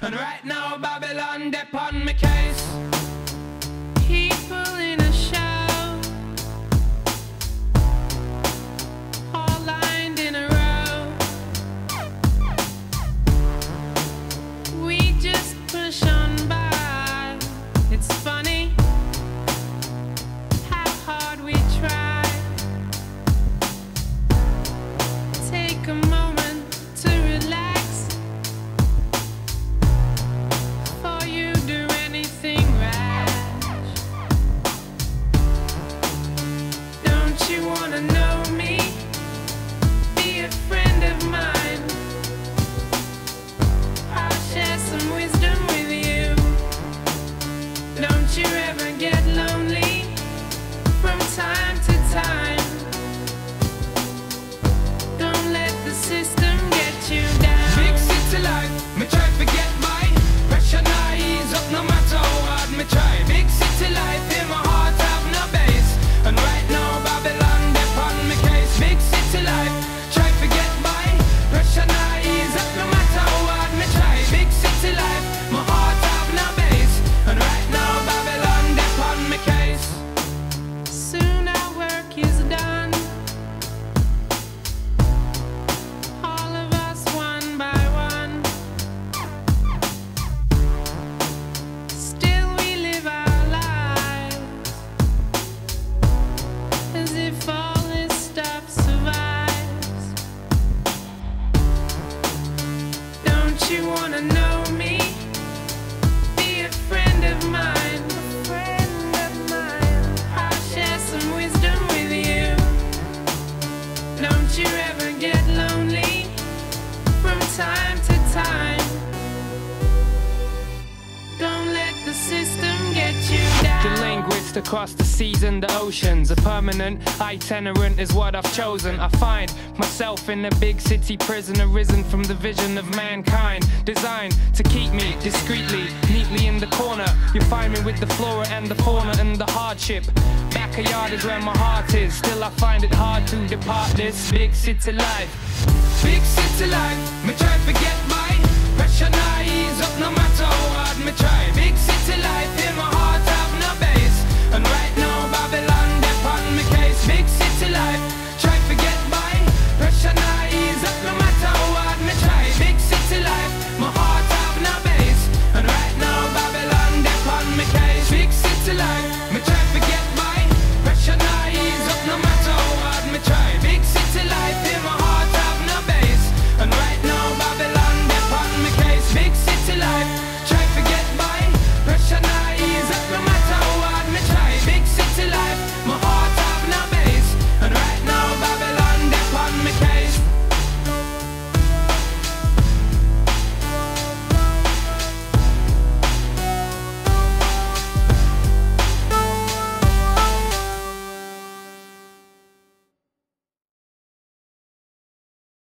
And right now Babylon dep on my case. People in a show, all lined in a row. We just push on by. It's funny how hard we try. Take a moment to relax before you do anything rash. Don't you wanna know me? Be a friend of mine. I'll share some wisdom with you. Don't you ever get lonely from time to time. Don't let the system get you down. Big city life, me try to get by. Pressure not ease up no matter how hard me try. Big city life, in my heart have no base. And right now Babylon dep on me case. Big city life, try to get by. Pressure not ease up no matter how hard me try. Big city life, my heart have no base. And right now Babylon dep on me case. Soon our work is done, all of us one by one. Still we live our lives as if all this stuff survives. Don't you wanna know me? Be a friend of mine. I'll share some wisdom with you. Don't you ever get lonely from time to time. Don't let the system get you The down. linguist across the seas and the oceans. A permanent itinerant is what I've chosen. I find myself in a big city prison, arisen from the vision of mankind, designed to keep me discreetly, neatly in the corner. You find me with the flora and the fauna and the hardship. Backyard is where my heart is. Still I find it hard to depart this big city life. Big city life, me try